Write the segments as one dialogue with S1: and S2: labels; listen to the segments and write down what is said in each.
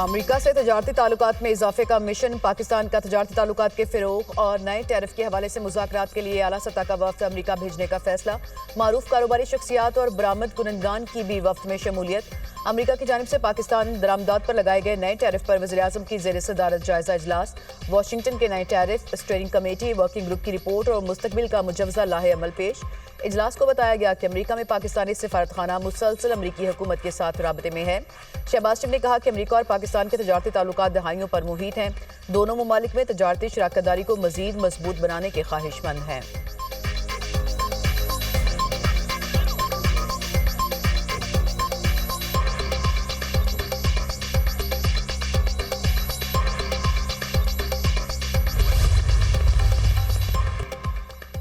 S1: America से तजारती ताल्लुकात में इजाफे का मिशन। पाकिस्तान का तजारती ताल्लुकात के फिरोग और नए टैरिफ के हवाले से मुज़ाकरात के लिए आला सतह का वफ्द अमेरिका भेजने का फैसला। मारूफ कारोबारी शख्सियात और बरामद कुनंदगान की भी वफ्द में शमूलियत। अमेरिका की जानिब से पाकिस्तान दरामदात पर लगाए गए नए टैरिफ पर वज़ीर-ए-आज़म की ज़ेर सदारत जायजा इजलास। वाशिंगटन के नए tariff, steering committee, working group की रिपोर्ट और मुस्तकबिल का मुजवजा लाहे अमल पेश। इजलास को बताया गया कि अमेरिका में पाकिस्तानी सिफारतखाना मुसलसल अमेरिकी हुकूमत के साथ राबते में है। शहबाज शरीफ ने कहा कि अमेरिका और पाकिस्तान के तजारती ताल्लुकात दहाइयों पर मुहित हैं। दोनों ममालिक में तजारती शराकतदारी को मजीद मजबूत बनाने के ख्वाहिशमंद हैं।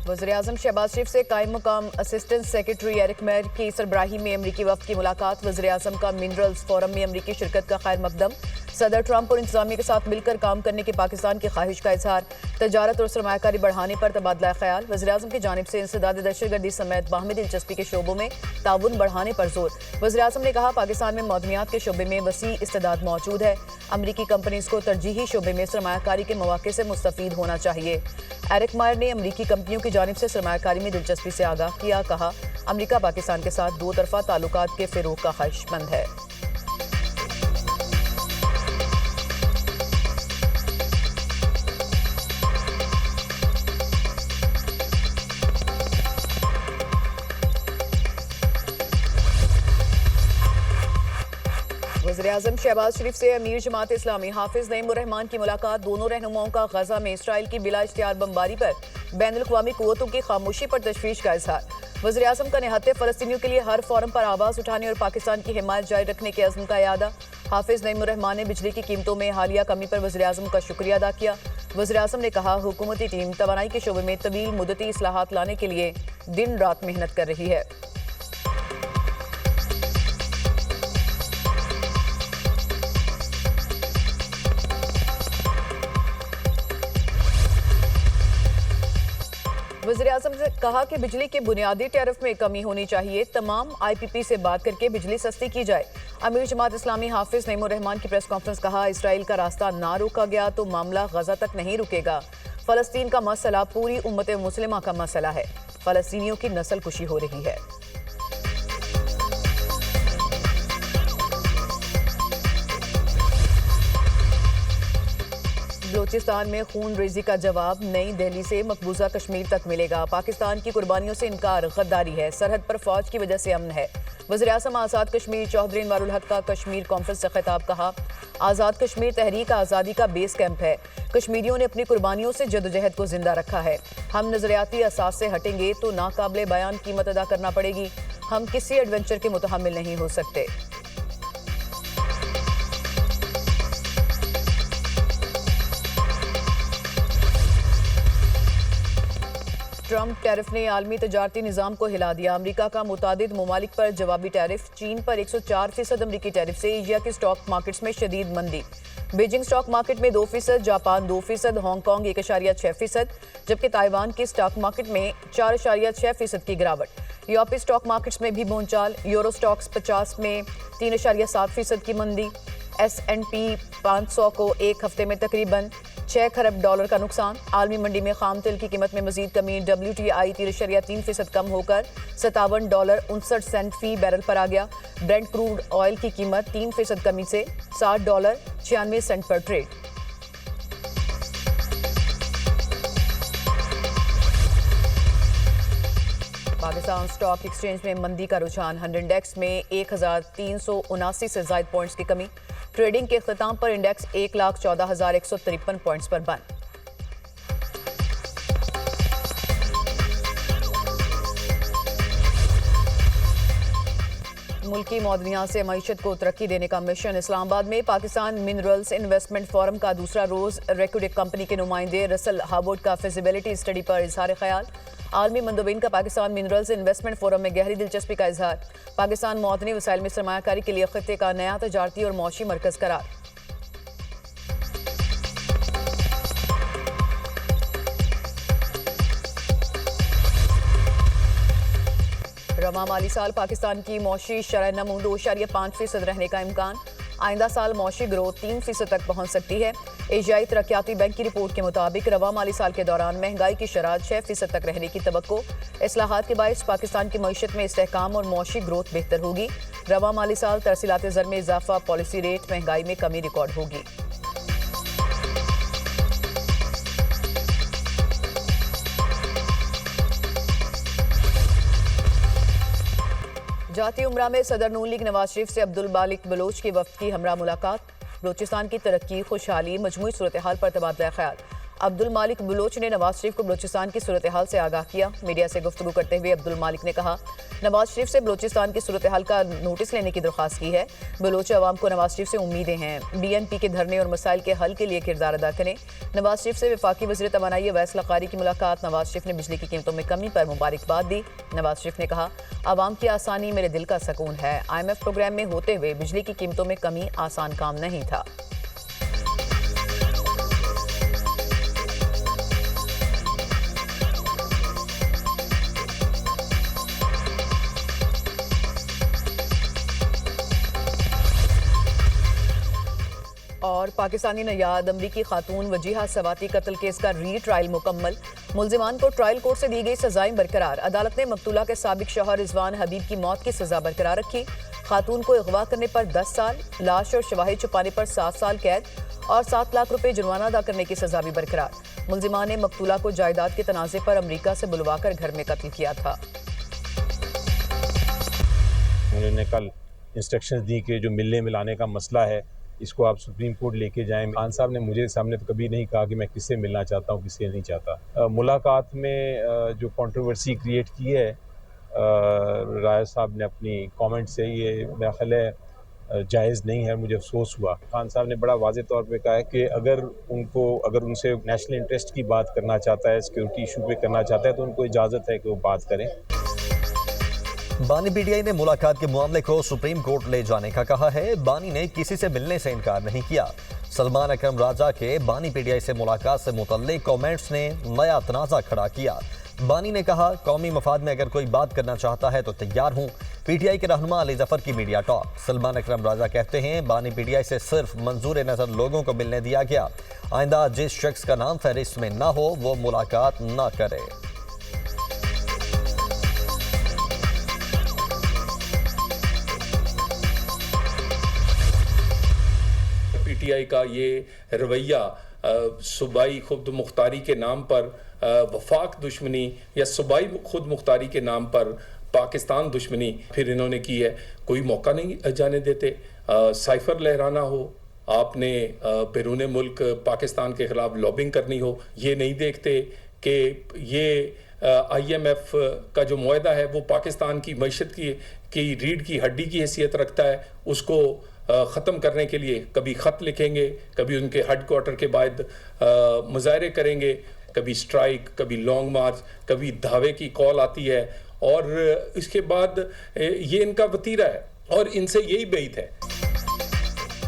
S1: वज़ीर-ए-आज़म शहबाज शरीफ से कायम मुकाम असिस्टेंट सेक्रेटरी एरिक मैर की सरबराही में अमरीकी वफ्द की मुलाकात। वज़ीर-ए-आज़म का मिनरल्स फोरम में अमरीकी शिरकत का खैर मकदम। सदर ट्रंप और इंतजामिया के साथ मिलकर काम करने की पाकिस्तान की ख्वाहिश का इजहार। तजारत और सरमायाकारी बढ़ाने पर तबादला ख्याल। वज़ीर-ए-आज़म की जानिब से इंसदाद दहशतगर्दी समेत बाहमी दिलचस्पी के शोबों में ताउन बढ़ाने पर जोर। वज़ीर-ए-आज़म ने कहा पाकिस्तान में मौदमियात के शोबे में वसी इस्तेदाद मौजूद है। अमरीकी कंपनीज को तरजीही शोबे में सरमायाकारी के मौके से मुस्तफीद होना चाहिए। एरिक मायर ने अमरीकी कंपनियों की जानिब से सरमायाकारी में दिलचस्पी से आगाह किया। कहा अमरीका पाकिस्तान के साथ दो तरफा ताल्लुकात के फिरोग का ख्वाहिशमंद है। वज़ीर-ए-आज़म शहबाज शरीफ से अमीर जमात इस्लामी हाफिज नईमुर-रहमान की मुलाकात। दोनों रहनुमाओं का गजा में इसराइल की बिला इख्तियार बमबारी पर बैनुल-अक़वामी क़ुव्वतों की खामोशी पर तशवीश का इजहार। वज़ीर-ए-आज़म का निहत्ते फ़लस्तीनियों के लिए हर फोरम पर आवाज़ उठाने और पाकिस्तान की हिमायत जारी रखने के अज़्म का यादा। हाफिज नईमुर-रहमान ने बिजली की कीमतों में हालिया कमी पर वज़ीर-ए-आज़म का शुक्रिया अदा किया। वज़ीर-ए-आज़म ने कहा हुकूमती टीम तवानाई के शोबे में तवील मुद्दती इस्लाहात लाने के लिए दिन रात मेहनत कर रही है। वज़ीर-ए-आज़म ने कहा कि बिजली के बुनियादी टैरिफ में कमी होनी चाहिए। तमाम IPP से बात करके बिजली सस्ती की जाए। अमीर जमात इस्लामी हाफिज नईमुर-रहमान की प्रेस कॉन्फ्रेंस। कहा इसराइल का रास्ता ना रोका गया तो मामला गजा तक नहीं रुकेगा। फ़लस्तीन का मसला पूरी उम्मत मुस्लिमा का मसला है। फ़लस्तीनियों की नस्ल कुशी हो रही है। बलूचिस्तान में खून रेजी का जवाब नई दिल्ली से मकबूजा कश्मीर तक मिलेगा। पाकिस्तान की कुर्बानियों से इनकार गद्दारी है। सरहद पर फौज की वजह से अमन है। वज़ीर-ए-आज़म आज़ाद कश्मीर चौधरी अनवारुल हक का कश्मीर कॉन्फ्रेंस से खिताब। कहा आज़ाद कश्मीर तहरीक आज़ादी का बेस कैंप है। कश्मीरियों ने अपनी कुर्बानियों से जदोजहद को जिंदा रखा है। हम नजरियाती असास से हटेंगे तो नाकाबिले बयान कीमत अदा करना पड़ेगी। हम किसी एडवेंचर के मुतहम्मिल नहीं हो सकते। ट्रंप टैरिफ ने आलमी तजारती निज़ाम को हिला दिया। अमरीका का मुतादिद ममालिक पर जवाबी टैरिफ। चीन पर 104% अमरीकी टैरिफ से एशिया के स्टॉक मार्केट्स में शदीद मंदी। बीजिंग स्टॉक मार्केट में 2%, जापान 2%, हांगकांग 1.6%, जबकि ताइवान के स्टॉक मार्केट में 4.6% की गिरावट। यूरोपीय स्टॉक मार्केट्स में भी बोलचाल। यूरो स्टॉक्स 50 में 3.7% की मंदी। S&P 500 को एक हफ्ते में तकरीबन $6 खरब का नुकसान। आलमी मंडी में खाम तेल की कीमत में मजीद कमी। WTI 3.3% कम होकर $57.59 फी बैरल पर आ गया। ब्रेंट क्रूड ऑयल की कीमत 3% कमी से $60.96 पर ट्रेड। पाकिस्तान स्टॉक एक्सचेंज में मंदी का रुझान। 100 इंडेक्स में 1379 से ज्यादा पॉइंट्स की कमी। ट्रेडिंग के इख्तिताम पर इंडेक्स 1,14,153 पॉइंट्स पर बंद। मुल्की मौदनियात से मईशत को तरक्की देने का मिशन। इस्लामाबाद में पाकिस्तान मिनरल्स इन्वेस्टमेंट फोरम का दूसरा रोज। रेक्यूडिक कंपनी के नुमाइंदे रसल हावर्ड का फिजिबिलिटी स्टडी पर इजहार ख्याल। आलमी मंदोबीन का पाकिस्तान मिनरल्स इन्वेस्टमेंट फोरम में गहरी दिलचस्पी का इजहार। पाकिस्तान मौदनी वसाइल में सरमायाकारी के लिए खत्ते का नया तजारती और मौशी मरकज करार। रवां माली साल पाकिस्तान की मौशी शरह नमू 2.5% रहने का इम्कान। आइंदा साल मौशी ग्रोथ 3% तक पहुंच सकती है। एशियाई तरक्याती बैंक की रिपोर्ट के मुताबिक रवा माली साल के दौरान महंगाई की शरह 6% तक रहने की तवक्को। इस्लाहात के बायस पाकिस्तान की मईशत में इस्तेहकाम और मौशी ग्रोथ बेहतर होगी। रवा माली साल तरसीलात ज़र में इजाफा, पॉलिसी रेट, महंगाई में कमी रिकॉर्ड होगी। जाती उमरा में सदर नून लीग नवाज शरीफ से अब्दुल मालिक बलोच की वफ्द की हमरा मुलाकात। बलोचिस्तान की तरक्की, खुशहाली, मजमूई सूरत हाल पर तबादला ख्याल। अब्दुल मालिक बलोच ने नवाज शरीफ को बलोचिस्तान की सूरत हाल से आगाह किया। मीडिया से गुफ्तगू करते हुए अब्दुल मालिक ने कहा, नवाज शरीफ से बलोचिस्तान की सूरत हाल का नोटिस लेने की दरख्वास्त की है। बलोच अवाम को नवाज शरीफ से उम्मीदें हैं। BNP के धरने और मसाइल के हल के लिए किरदार अदा करें। नवाज शरीफ से वफाकी वज़ीर तवानाई अवैस लकारी की मुलाकात। नवाज शरीफ ने बिजली की कीमतों में कमी पर मुबारकबाद दी। नवाज शरीफ ने कहा, आवाम की आसानी मेरे दिल का सकून है। IMF प्रोग्राम में होते हुए बिजली की कीमतों में कमी आसान काम नहीं था। और पाकिस्तानी नयाद अमरीकी खातून वजीहा सवाती कत्ल केस का री ट्रायल मुकम्मल। मुल्जिमान को ट्रायल कोर्ट से दी गई सजाएं बरकरार। अदालत ने मकतूला के साबिक शौहर रिजवान हबीब की मौत की सजा बरकरार रखी। खातून को अगवा करने पर 10 साल, लाश और शवाहिद छुपाने पर 7 साल कैद और 7 लाख रुपए जुर्माना अदा करने की सजा भी बरकरार। मुल्जिमान ने मकतूला को जायदाद के तनाज़े पर अमरीका से बुलवाकर घर में कत्ल किया था।
S2: उन्होंने कल इंस्ट्रक्शंस दी कि जो मिलने मिलाने का मसला है इसको आप सुप्रीम कोर्ट लेके जाएं। खान साहब ने मुझे सामने तो कभी नहीं कहा कि मैं किससे मिलना चाहता हूँ, किससे नहीं चाहता। मुलाकात में जो कंट्रोवर्सी क्रिएट की है राय साहब ने अपनी कमेंट से, ये मेरा ख्याल है जायज़ नहीं है। मुझे अफसोस हुआ। खान साहब ने बड़ा वाज़ेह तौर पे कहा है कि अगर उनसे नेशनल इंटरेस्ट की बात करना चाहता है, सिक्योरिटी इशू पे करना चाहता है, तो उनको इजाज़त है कि वो बात करें।
S3: बानी PTI ने मुलाकात के मामले को सुप्रीम कोर्ट ले जाने का कहा है। बानी ने किसी से मिलने से इनकार नहीं किया। सलमान अकरम राजा के बानी PTI से मुलाकात से मुतल्लिक कमेंट्स ने नया तनाज़ा खड़ा किया। बानी ने कहा, कौमी मफाद में अगर कोई बात करना चाहता है तो तैयार हूँ। PTI के रहनुमा अली जफर की मीडिया टॉक। सलमान अकरम राजा कहते हैं, बानी PTI से सिर्फ मंजूर नज़र लोगों को मिलने दिया गया। आइंदा जिस शख्स का नाम फहरिस्त में ना हो वो मुलाकात ना करे।
S4: PTI का ये रवैया सूबाई खुद मुख्तारी के नाम पर वफाक दुश्मनी या सूबाई खुद मुख्तारी के नाम पर पाकिस्तान दुश्मनी फिर इन्होंने की है। कोई मौका नहीं जाने देते। साइफर लहराना हो, आपने बैरून मुल्क पाकिस्तान के खिलाफ लॉबिंग करनी हो, ये नहीं देखते कि ये IMF का जो मुआहदा है वो पाकिस्तान की मईशत की रीढ़ की हड्डी की हैसियत रखता है। उसको ख़त्म करने के लिए कभी ख़त लिखेंगे, कभी उनके हेडक्वार्टर के बाद मुजाहरे करेंगे, कभी स्ट्राइक, कभी लॉन्ग मार्च, कभी धावे की कॉल आती है और इसके बाद ये इनका वतीरा है और इनसे यही बैत है।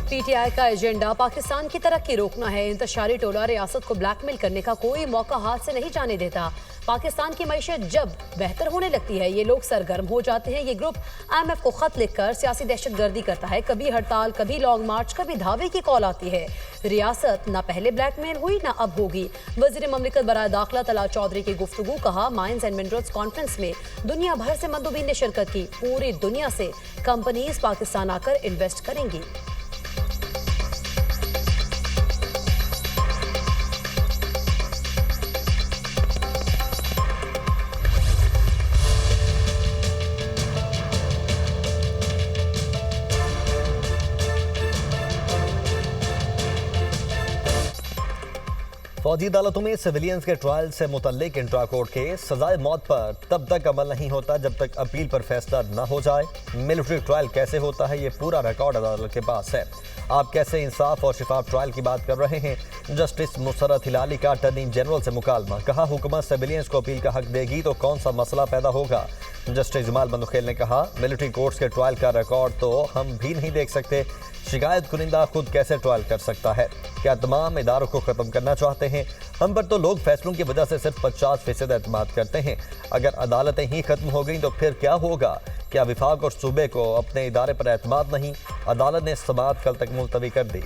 S5: PTI का एजेंडा पाकिस्तान की तरक्की रोकना है। इंतशारी टोला रियासत को ब्लैकमेल करने का कोई मौका हाथ से नहीं जाने देता। पाकिस्तान की मईशत जब बेहतर होने लगती है ये लोग सरगर्म हो जाते हैं। ये ग्रुप IMF को खत लिखकर सियासी दहशतगर्दी करता है। कभी हड़ताल, कभी लॉन्ग मार्च, कभी धावे की कॉल आती है। रियासत ना पहले ब्लैकमेल हुई ना अब होगी। वज़ीर ममलिकत बराए दाखिला तला चौधरी की गुफ्तगू। कहा, माइंस एंड मिनरल्स कॉन्फ्रेंस में दुनिया भर से मंदूबीन ने शिरकत की। पूरी दुनिया से कंपनीज पाकिस्तान आकर इन्वेस्ट करेंगी।
S3: फौजी अदालतों में सिविलियंस के ट्रायल से मुतल्लिक इंट्रा कोर्ट केस। सजाए मौत पर तब तक अमल नहीं होता जब तक अपील पर फैसला न हो जाए। मिलिट्री ट्रायल कैसे होता है ये पूरा रिकॉर्ड अदालत के पास है। आप कैसे इंसाफ और शिफाफ ट्रायल की बात कर रहे हैं। जस्टिस मुसरत हिलाली का अटॉर्नी जनरल से मुकालमा। कहा, हुकूमत सिविलियंस को अपील का हक देगी तो कौन सा मसला पैदा होगा। जस्टिस जमाल बंदुखेल ने कहा, मिलिट्री कोर्ट्स के ट्रायल का रिकॉर्ड तो हम भी नहीं देख सकते। शिकायत कुनिंदा खुद कैसे ट्रायल कर सकता है। क्या तमाम इदारों को ख़त्म करना चाहते हैं। हम पर तो लोग फैसलों की वजह से सिर्फ 50% एतमाद करते हैं। अगर अदालतें ही खत्म हो गई तो फिर क्या होगा। क्या विफाक और सूबे को अपने इदारे पर एतमाद नहीं। अदालत ने समाअत कल तक मुलतवी कर दी।